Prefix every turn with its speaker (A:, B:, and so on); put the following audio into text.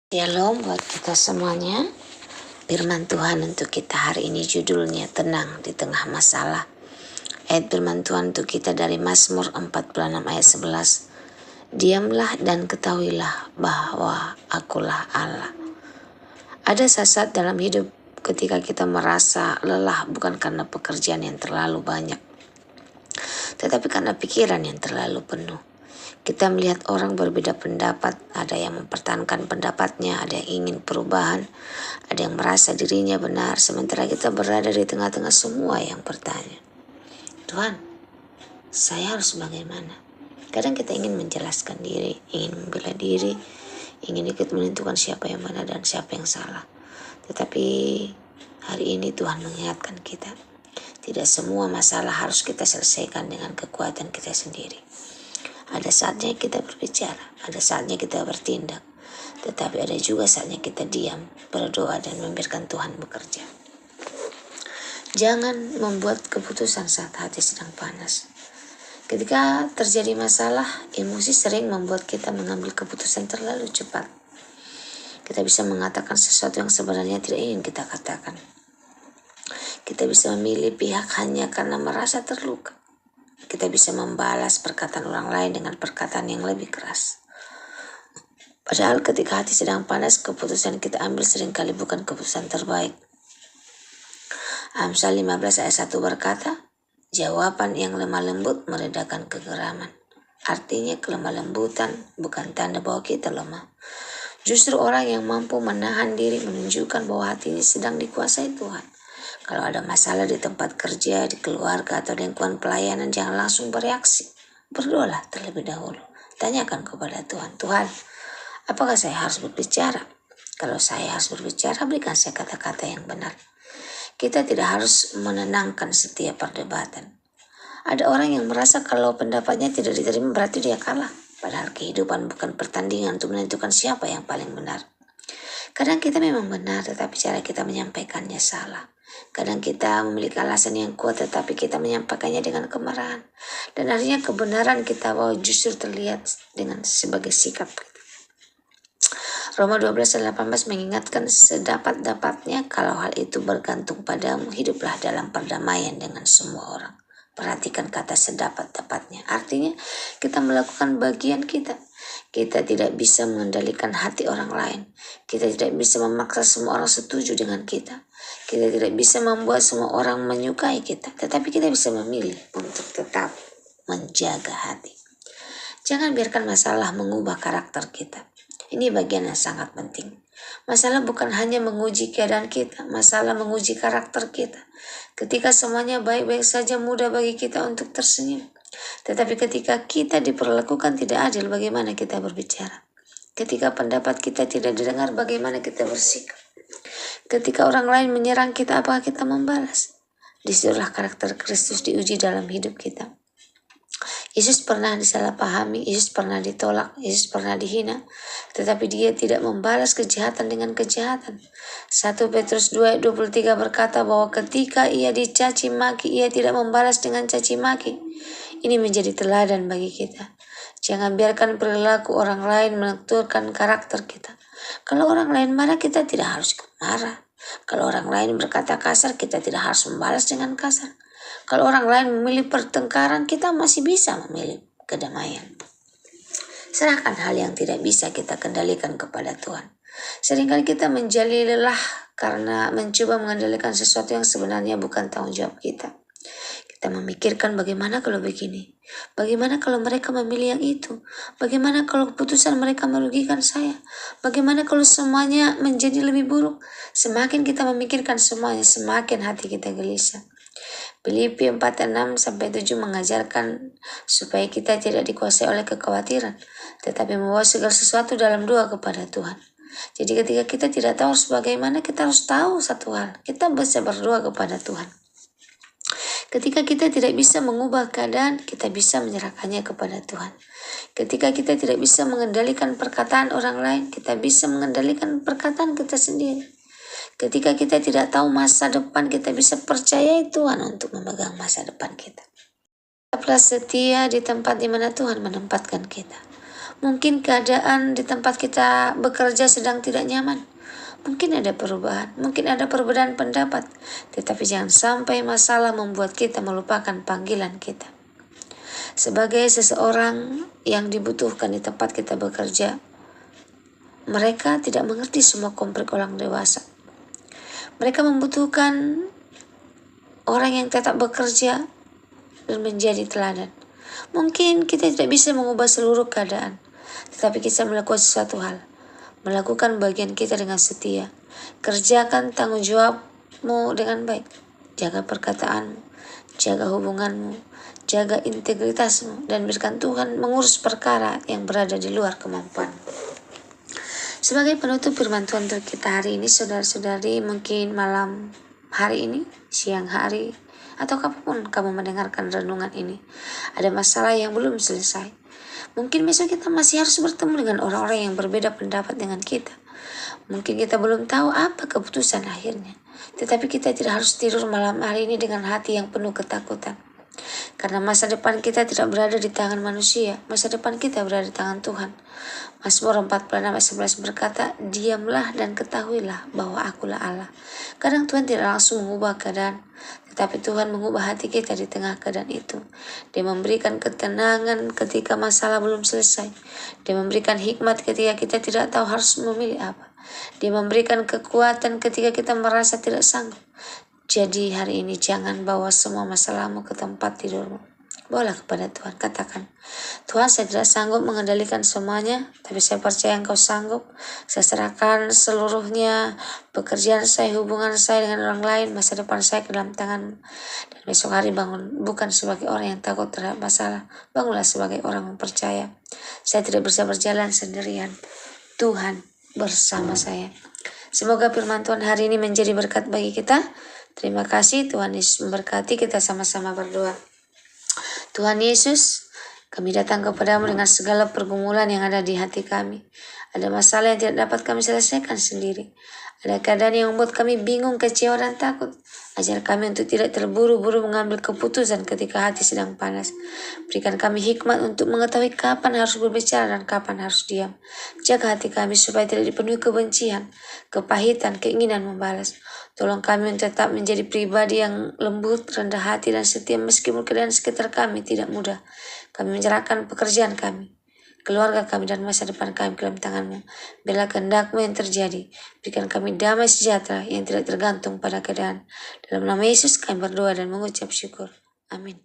A: Shalom buat kita semuanya. Firman Tuhan untuk kita hari ini judulnya Tenang di Tengah Masalah. Ayat firman Tuhan untuk kita dari Mazmur 46 ayat 11. Diamlah dan ketahuilah bahwa akulah Allah. Ada saat dalam hidup ketika kita merasa lelah bukan karena pekerjaan yang terlalu banyak, tetapi karena pikiran yang terlalu penuh. Kita melihat orang berbeda pendapat, ada yang mempertahankan pendapatnya, ada yang ingin perubahan, ada yang merasa dirinya benar, sementara kita berada di tengah-tengah semua yang bertanya, Tuhan, saya harus bagaimana? Kadang kita ingin menjelaskan diri, ingin membela diri, ingin ikut menentukan siapa yang benar dan siapa yang salah. Tetapi hari ini Tuhan mengingatkan kita, tidak semua masalah harus kita selesaikan dengan kekuatan kita sendiri. Ada saatnya kita berbicara, ada saatnya kita bertindak, tetapi ada juga saatnya kita diam, berdoa dan membiarkan Tuhan bekerja. Jangan membuat keputusan saat hati sedang panas. Ketika terjadi masalah, emosi sering membuat kita mengambil keputusan terlalu cepat. Kita bisa mengatakan sesuatu yang sebenarnya tidak ingin kita katakan. Kita bisa memilih pihak hanya karena merasa terluka. Kita bisa membalas perkataan orang lain dengan perkataan yang lebih keras. Padahal ketika hati sedang panas, keputusan kita ambil seringkali bukan keputusan terbaik. Amsal 15 ayat 1 berkata, jawaban yang lemah lembut meredakan kegeraman. Artinya kelemah lembutan bukan tanda bahwa kita lemah. Justru orang yang mampu menahan diri menunjukkan bahwa hatinya sedang dikuasai Tuhan. Kalau ada masalah di tempat kerja, di keluarga, atau lingkungan pelayanan, jangan langsung bereaksi. Berdoalah terlebih dahulu. Tanyakan kepada Tuhan, Tuhan, apakah saya harus berbicara? Kalau saya harus berbicara, berikan saya kata-kata yang benar. Kita tidak harus menenangkan setiap perdebatan. Ada orang yang merasa kalau pendapatnya tidak diterima berarti dia kalah. Padahal kehidupan bukan pertandingan untuk menentukan siapa yang paling benar. Kadang kita memang benar, tetapi cara kita menyampaikannya salah. Kadang kita memiliki alasan yang kuat, tetapi kita menyampaikannya dengan kemarahan. Dan akhirnya kebenaran kita justru terlihat dengan sebagai sikap kita. Roma 12:18 mengingatkan sedapat-dapatnya kalau hal itu bergantung padamu, hiduplah dalam perdamaian dengan semua orang. Perhatikan kata sedapat-dapatnya. Artinya kita melakukan bagian kita. Kita tidak bisa mengendalikan hati orang lain. Kita tidak bisa memaksa semua orang setuju dengan kita. Kita tidak bisa membuat semua orang menyukai kita. Tetapi kita bisa memilih untuk tetap menjaga hati. Jangan biarkan masalah mengubah karakter kita. Ini bagian yang sangat penting. Masalah bukan hanya menguji keadaan kita, masalah menguji karakter kita. Ketika semuanya baik-baik saja, mudah bagi kita untuk tersenyum. Tetapi ketika kita diperlakukan tidak adil, bagaimana kita berbicara? Ketika pendapat kita tidak didengar, bagaimana kita bersikap? Ketika orang lain menyerang kita, apakah kita membalas? Disitulah karakter Kristus diuji dalam hidup kita. Yesus pernah disalahpahami, Yesus pernah ditolak, Yesus pernah dihina, tetapi dia tidak membalas kejahatan dengan kejahatan. 1 Petrus 2:23 berkata bahwa ketika ia dicaci maki, ia tidak membalas dengan caci maki. Ini menjadi teladan bagi kita. Jangan biarkan perilaku orang lain menentukan karakter kita. Kalau orang lain marah, kita tidak harus marah. Kalau orang lain berkata kasar, kita tidak harus membalas dengan kasar. Kalau orang lain memilih pertengkaran, kita masih bisa memilih kedamaian. Serahkan hal yang tidak bisa kita kendalikan kepada Tuhan. Seringkali kita menjadi lelah karena mencoba mengendalikan sesuatu yang sebenarnya bukan tanggung jawab kita. Kita memikirkan bagaimana kalau begini, bagaimana kalau mereka memilih yang itu, bagaimana kalau keputusan mereka merugikan saya, bagaimana kalau semuanya menjadi lebih buruk. Semakin kita memikirkan semuanya, semakin hati kita gelisah. Filipi 4:6-7 mengajarkan supaya kita tidak dikuasai oleh kekhawatiran, tetapi membawa segala sesuatu dalam doa kepada Tuhan. Jadi ketika kita tidak tahu harus bagaimana, kita harus tahu satu hal, kita bisa berdoa kepada Tuhan. Ketika kita tidak bisa mengubah keadaan, kita bisa menyerahkannya kepada Tuhan. Ketika kita tidak bisa mengendalikan perkataan orang lain, kita bisa mengendalikan perkataan kita sendiri. Ketika kita tidak tahu masa depan, kita bisa percayai Tuhan untuk memegang masa depan kita. Tetaplah setia di tempat di mana Tuhan menempatkan kita. Mungkin keadaan di tempat kita bekerja sedang tidak nyaman. Mungkin ada perubahan, mungkin ada perbedaan pendapat. Tetapi jangan sampai masalah membuat kita melupakan panggilan kita. Sebagai seseorang yang dibutuhkan di tempat kita bekerja, mereka tidak mengerti semua konflik orang dewasa. Mereka membutuhkan orang yang tetap bekerja dan menjadi teladan. Mungkin kita tidak bisa mengubah seluruh keadaan, tetapi kita melakukan sesuatu hal. Melakukan bagian kita dengan setia. Kerjakan tanggung jawabmu dengan baik. Jaga perkataanmu, jaga hubunganmu, jaga integritasmu, dan biarkan Tuhan mengurus perkara yang berada di luar kemampuan. Sebagai penutup firman Tuhan untuk kita hari ini, saudara-saudari, mungkin malam hari ini, siang hari, atau kapanpun kamu mendengarkan renungan ini, ada masalah yang belum selesai. Mungkin besok kita masih harus bertemu dengan orang-orang yang berbeda pendapat dengan kita. Mungkin kita belum tahu apa keputusan akhirnya. Tetapi kita tidak harus tidur malam hari ini dengan hati yang penuh ketakutan. Karena masa depan kita tidak berada di tangan manusia. Masa depan kita berada di tangan Tuhan. Mazmur 46:11 berkata, diamlah dan ketahuilah bahwa akulah Allah. Kadang Tuhan tidak langsung mengubah keadaan, tetapi Tuhan mengubah hati kita di tengah keadaan itu. Dia memberikan ketenangan ketika masalah belum selesai. Dia memberikan hikmat ketika kita tidak tahu harus memilih apa. Dia memberikan kekuatan ketika kita merasa tidak sanggup. Jadi hari ini jangan bawa semua masalahmu ke tempat tidurmu. Bawalah kepada Tuhan, katakan, Tuhan, saya tidak sanggup mengendalikan semuanya, tapi saya percaya Engkau sanggup. Saya serahkan seluruhnya, pekerjaan saya, hubungan saya dengan orang lain, masa depan saya ke dalam tangan. Dan besok hari bangun bukan sebagai orang yang takut terhadap masalah, bangunlah sebagai orang yang percaya. Saya tidak bisa berjalan sendirian, Tuhan bersama saya. Semoga firman Tuhan hari ini menjadi berkat bagi kita. Terima kasih, Tuhan Yesus memberkati. Kita sama-sama berdoa. Tuhan Yesus, kami datang kepadamu dengan segala pergumulan yang ada di hati kami. Ada masalah yang tidak dapat kami selesaikan sendiri. Ada keadaan yang membuat kami bingung, kecewa, dan takut. Ajar kami untuk tidak terburu-buru mengambil keputusan ketika hati sedang panas. Berikan kami hikmat untuk mengetahui kapan harus berbicara dan kapan harus diam. Jaga hati kami supaya tidak dipenuhi kebencian, kepahitan, keinginan membalas. Tolong kami untuk tetap menjadi pribadi yang lembut, rendah hati, dan setia meskipun keadaan sekitar kami tidak mudah. Kami menyerahkan pekerjaan kami, keluarga kami, dan masa depan kami ke dalam tangan-Mu. Biarlah kehendak-Mu yang terjadi. Berikan kami damai sejahtera yang tidak tergantung pada keadaan. Dalam nama Yesus kami berdoa dan mengucap syukur. Amin.